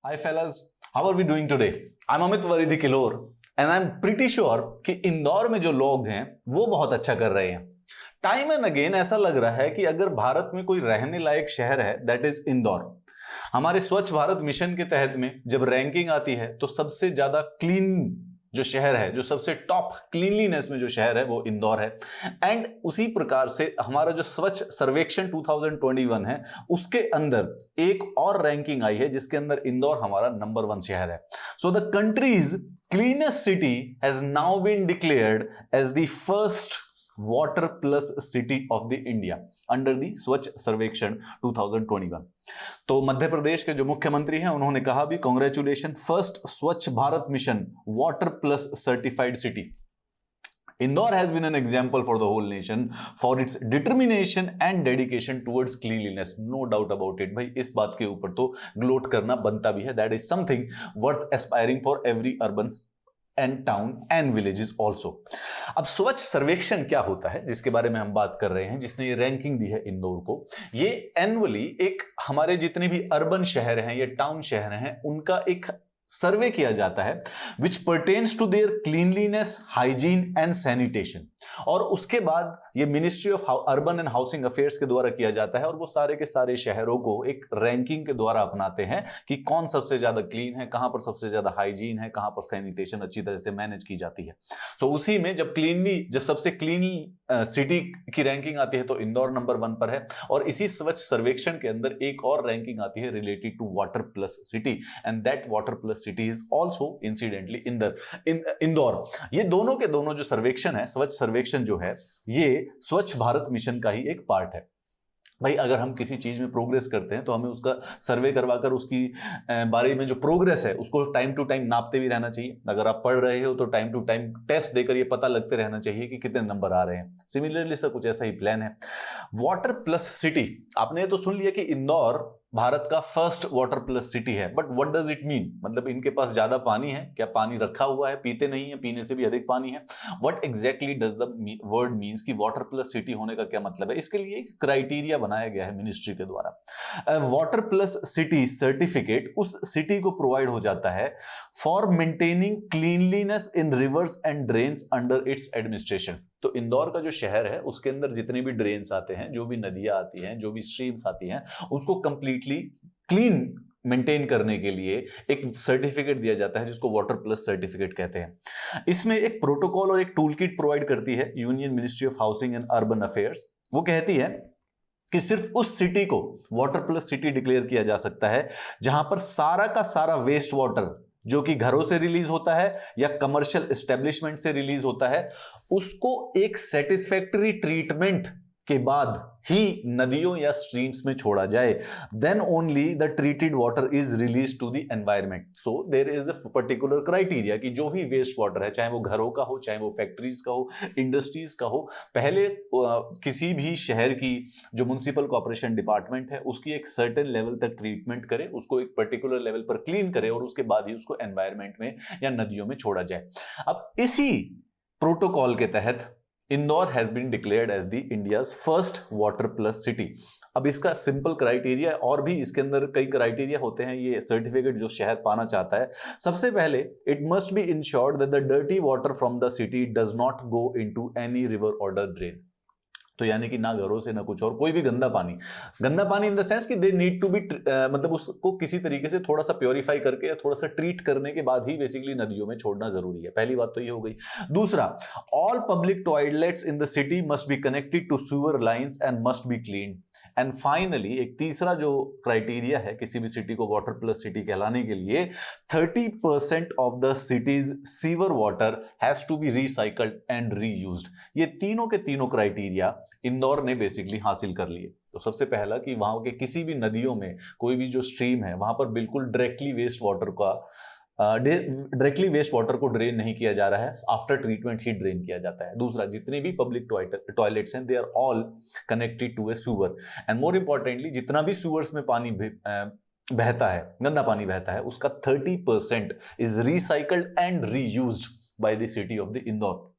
Hi fellas, how are we doing today? I'm Amit Varidhi Kilor and I'm pretty sure कि इंदौर में जो लोग हैं वो बहुत अच्छा कर रहे हैं। टाइम एंड अगेन ऐसा लग रहा है कि अगर भारत में कोई रहने लायक शहर है दैट इज इंदौर। हमारे स्वच्छ भारत मिशन के तहत में जब रैंकिंग आती है तो सबसे ज्यादा क्लीन जो शहर है, जो सबसे टॉप क्लीनलीनेस में जो शहर है वो इंदौर है। एंड उसी प्रकार से हमारा जो स्वच्छ सर्वेक्षण 2021 है उसके अंदर एक और रैंकिंग आई है जिसके अंदर इंदौर हमारा नंबर 1 शहर है। So the country's cleanest city has now been declared as the first water plus city of the India under the Swachh Survekshan 2021। तो मध्य प्रदेश के जो मुख्यमंत्री हैं उन्होंने कहा भी कांग्रेचुलेशन, फर्स्ट स्वच्छ Bharat mission water plus certified city. Indore has been an example for the whole nation for its determination and dedication towards cleanliness. No doubt about it. भाई इस बात के ऊपर तो ग्लोट करना बनता भी है. That is something worth aspiring for every urban and town and villages also. अब स्वच्छ सर्वेक्षण क्या होता है जिसके बारे में हम बात कर रहे हैं, जिसने ये रैंकिंग दी है इंदौर को, ये एनुअली एक हमारे जितने भी अर्बन शहर हैं या टाउन शहर हैं उनका एक सर्वे किया जाता है which pertains to their cleanliness, hygiene and sanitation. और उसके बाद ये ministry of urban and housing affairs के द्वारा किया जाता है और वो सारे के सारे शहरों को एक रैंकिंग के द्वारा अपनाते हैं कि कौन सबसे ज्यादा क्लीन है, कहां पर सबसे ज्यादा हाइजीन है, कहां पर सैनिटेशन अच्छी तरह से मैनेज की जाती है। सो उसी में जब सबसे क्लीन सिटी की रैंकिंग आती है तो इंदौर नंबर 1 पर है। और इसी स्वच्छ सर्वेक्षण के अंदर एक और रैंकिंग आती है related to water plus city and that water plus city is also incidentally Indore. ये दोनों के दोनों जो सर्वेक्षण है, स्वच्छ सर्वेक्षण जो है, ये स्वच्छ भारत मिशन का ही एक पार्ट है। भाई अगर हम किसी चीज में प्रोग्रेस करते हैं तो हमें उसका सर्वे करवाकर उसकी बारे में जो प्रोग्रेस है उसको टाइम टू टाइम नापते भी रहना चाहिए। अगर आप पढ़ रहे हो तो टाइम टू टाइम टेस्ट देकर ये पता लगते रहना चाहिए कि कितने नंबर आ रहे हैं। सिमिलरली सर कुछ ऐसा ही प्लान है। वाटर प्लस सिटी, आपने तो सुन लिया कि इंदौर भारत का फर्स्ट वाटर प्लस सिटी है, but what does it mean? मतलब इनके पास ज्यादा पानी है क्या? पानी रखा हुआ है, पीते नहीं है, पीने से भी अधिक पानी है? What exactly does the word means कि वाटर प्लस सिटी होने का क्या मतलब है? इसके लिए एक क्राइटेरिया बनाया गया है मिनिस्ट्री के द्वारा। वाटर प्लस सिटी सर्टिफिकेट उस सिटी को प्रोवाइड हो जाता है for maintaining cleanliness in reverse and drains under its administration. तो इंदौर का जो शहर है उसके अंदर जितने भी ड्रेन्स आते हैं, जो भी नदियां आती हैं, जो भी स्ट्रीम्स आती हैं, उसको कंप्लीटली क्लीन मेंटेन करने के लिए एक सर्टिफिकेट दिया जाता है जिसको वाटर प्लस सर्टिफिकेट कहते हैं। इसमें एक प्रोटोकॉल और एक टूल किट प्रोवाइड करती है union ministry of housing and urban affairs. वो कहती है कि सिर्फ उस सिटी को वाटर प्लस सिटी डिक्लेयर किया जा सकता है जहां पर सारा का सारा वेस्ट वाटर जो कि घरों से रिलीज होता है या कमर्शियल एस्टेब्लिशमेंट से रिलीज होता है, उसको एक सेटिस्फैक्टरी ट्रीटमेंट के बाद ही नदियों या स्ट्रीम्स में छोड़ा जाए। Then only the treated water is release to the environment. So there is a particular criteria कि जो भी वेस्ट वाटर है, चाहे वो घरों का हो, चाहे वो फैक्ट्रीज का हो, इंडस्ट्रीज का हो, पहले किसी भी शहर की जो म्युनिसिपल कॉर्पोरेशन डिपार्टमेंट है उसकी एक सर्टेन लेवल तक ट्रीटमेंट करे, उसको एक पर्टिकुलर लेवल पर क्लीन करे और उसके बाद ही उसको एनवायरमेंट में या नदियों में छोड़ा जाए। अब इसी प्रोटोकॉल के तहत Indore has been declared as the India's first water plus city. अब इसका सिंपल क्राइटेरिया, और भी इसके अंदर कई क्राइटेरिया होते हैं ये सर्टिफिकेट जो शहर पाना चाहता है। सबसे पहले it must be insured that the dirty water from the city does not go into any river और ड्रेन। तो यानी कि ना घरों से ना कुछ और, कोई भी गंदा पानी इन द सेंस कि दे नीड टू बी मतलब उसको किसी तरीके से थोड़ा सा प्योरीफाई करके या थोड़ा सा ट्रीट करने के बाद ही बेसिकली नदियों में छोड़ना जरूरी है। पहली बात तो ये हो गई। दूसरा, all public toilets in the city must be connected to sewer lines and must be clean. And finally एक तीसरा जो क्राइटेरिया है किसी भी सिटी को वाटर प्लस सिटी कहलाने के लिए, 30% of the city's sewer water has to be recycled and reused. ये तीनों के तीनों क्राइटेरिया इंदौर ने बेसिकली हासिल कर लिए। तो सबसे पहला कि वहां के किसी भी नदियों में कोई भी जो स्ट्रीम है वहां पर बिल्कुल डायरेक्टली वेस्ट वाटर को ड्रेन नहीं किया जा रहा है, आफ्टर ट्रीटमेंट ही ड्रेन किया जाता है। दूसरा, जितने भी पब्लिक टॉयलेट्स हैं they are all connected to a sewer and more importantly जितना भी सूअर्स में पानी बहता है, गंदा पानी बहता है, उसका 30% is recycled and reused by the city of the Indore.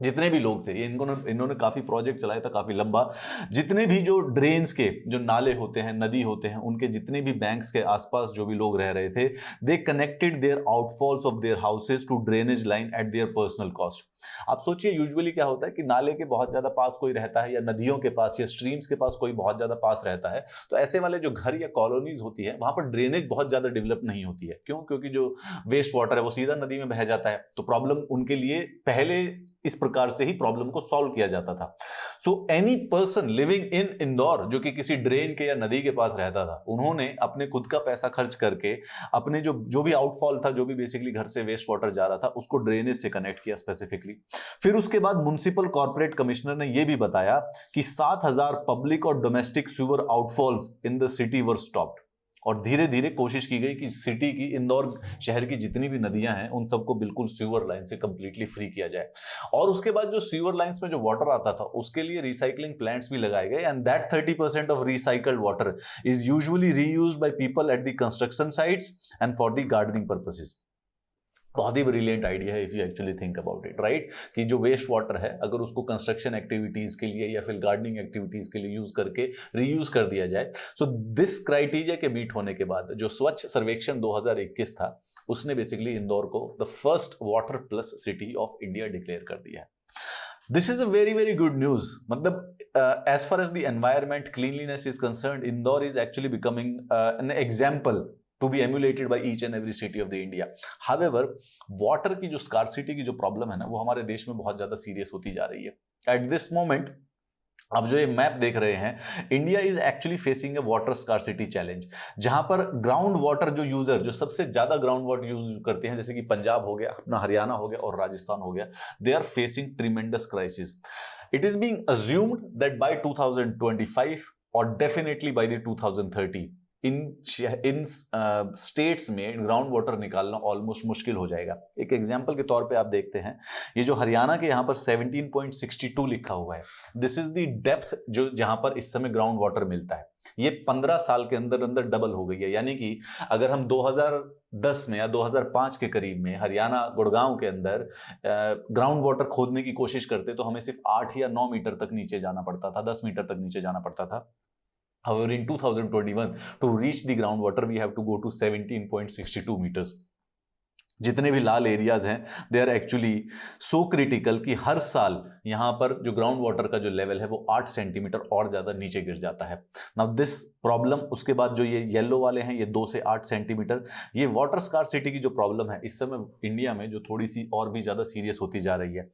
जितने भी लोग थे, ये इन्होंने काफी प्रोजेक्ट चलाया था, काफी लंबा। जितने भी जो ड्रेन्स के जो नाले होते हैं, नदी होते हैं, उनके जितने भी बैंक्स के आसपास जो भी लोग रह रहे थे, they connected their outfalls of their houses to drainage line at their personal cost. आप सोचिए, यूजुअली क्या होता है कि नाले के बहुत ज्यादा पास कोई रहता है, या नदियों के पास या स्ट्रीम्स के पास कोई बहुत ज्यादा पास रहता है, तो ऐसे वाले जो घर या कॉलोनीज होती है, वहां पर ड्रेनेज बहुत ज्यादा डेवलप नहीं होती है। क्यों? क्योंकि जो वेस्ट वाटर है वो सीधा नदी में बह जाता है, तो प्रॉब्लम उनके लिए पहले इस प्रकार से ही प्रॉब्लम को सॉल्व किया जाता था। So any person living in Indore जो कि किसी ड्रेन के या नदी के पास रहता था, उन्होंने अपने खुद का पैसा खर्च करके अपने जो भी आउटफॉल था, जो भी बेसिकली घर से वेस्ट वाटर जा रहा था, उसको ड्रेनेज से कनेक्ट किया स्पेसिफिकली। फिर उसके बाद म्युनिसिपल कॉर्पोरेट कमिश्नर ने यह भी बताया कि 7,000 पब्लिक और domestic sewer outfalls in the city were stopped. और धीरे धीरे कोशिश की गई कि सिटी की, इंदौर शहर की जितनी भी नदियां हैं, उन सबको बिल्कुल सीवर लाइन से कंप्लीटली फ्री किया जाए। और उसके बाद जो सीवर लाइंस में जो वाटर आता था, उसके लिए रिसाइकलिंग प्लांट्स भी लगाए गए, and that 30% of recycled water is usually reused by people at the construction sites and for the gardening purposes. बहुत ही ब्रिलियंट आइडिया है if you actually think about it, right? कि जो वेस्ट वाटर है, अगर उसको कंस्ट्रक्शन एक्टिविटीज के लिए या फिर गार्डनिंग एक्टिविटीज के लिए यूज करके रीयूज कर दिया जाए। सो दिस क्राइटेरिया के मीट होने के बाद जो स्वच्छ सर्वेक्षण 2021 था, उसने बेसिकली इंदौर को the first water plus city of India declare कर दिया है। This is a very very good news. मतलब as far as the environment cleanliness is concerned, Indore is actually becoming an example to be emulated by each and every city of the India. However, water की जो scarcity की जो problem है ना, वो हमारे देश में बहुत ज्यादा सीरियस होती जा रही है। एट दिस मोमेंट आप जो ये मैप देख रहे हैं, India is actually facing A water scarcity challenge, जहां पर ग्राउंड वाटर जो यूजर, जो सबसे ज्यादा ग्राउंड वाटर यूज करते हैं, जैसे कि पंजाब हो गया, अपना हरियाणा हो गया और राजस्थान हो गया, they are facing tremendous crisis. It is being assumed that by 2025 और definitely by the 2030 in states में ग्राउंड वाटर निकालना ऑलमोस्ट मुश्किल हो जाएगा। एक एग्जांपल के तौर पे आप देखते हैं, ये जो हरियाणा के यहाँ पर 17.62 लिखा हुआ है, दिस इज द डेप्थ जो जहां पर इस समय ग्राउंड वाटर मिलता है। ये 15 साल के अंदर अंदर डबल हो गई है। यानी कि अगर हम 2010 में या 2005 के करीब में हरियाणा गुड़गांव के अंदर ग्राउंड वाटर खोदने की कोशिश करते, तो हमें सिर्फ 8 या 9 मीटर तक नीचे जाना पड़ता था, 10 मीटर तक नीचे जाना पड़ता था। However, in 2021, to reach the groundwater, we have to go to 17.62 meters. जितने भी लाल एरियाज हैं, they are actually so critical कि हर साल यहां पर जो ग्राउंड वाटर का जो लेवल है वो 8 सेंटीमीटर और ज्यादा नीचे गिर जाता है। नाउ दिस प्रॉब्लम, उसके बाद जो ये येलो वाले हैं, ये 2 से 8 सेंटीमीटर, ये वाटर स्कार्सिटी की जो प्रॉब्लम है इस समय इंडिया में, जो थोड़ी सी और भी ज्यादा सीरियस होती जा रही है।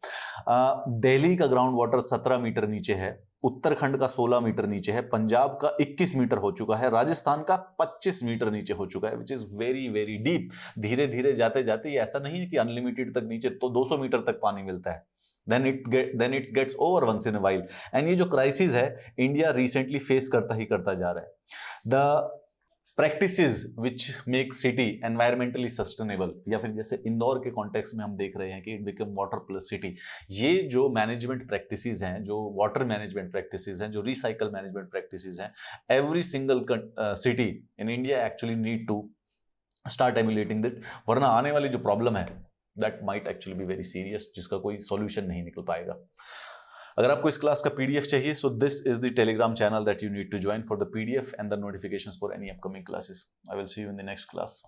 दिल्ली का ग्राउंड वाटर 17 मीटर नीचे है, उत्तराखंड का 16 मीटर नीचे है, पंजाब का 21 मीटर हो चुका है, राजस्थान का 25 मीटर नीचे हो चुका है, which is very very deep. धीरे धीरे जाते जाते ये ऐसा नहीं है कि अनलिमिटेड तक नीचे, तो 200 मीटर तक पानी मिलता है, then it gets over once in a while। And ये जो क्राइसिस है, इंडिया रिसेंटली फेस करता जा रहा है। The practices which make city environmentally sustainable, या फिर जैसे इंदौर के कॉन्टेक्स्ट में हम देख रहे हैं कि it become water plus city, ये जो मैनेजमेंट प्रैक्टिसेस हैं, जो वाटर मैनेजमेंट प्रैक्टिसेस हैं, जो रिसाइकल मैनेजमेंट प्रैक्टिसेस हैं, every single city in India actually need to start emulating that, वरना आने वाली जो प्रॉब्लम है that might actually be very serious, जिसका कोई सॉल्यूशन नहीं निकल पाएगा। अगर आपको इस क्लास का पीडीएफ चाहिए, so this is the Telegram channel that you need to join for the PDF and the notifications for any upcoming classes. I will see you in the next class.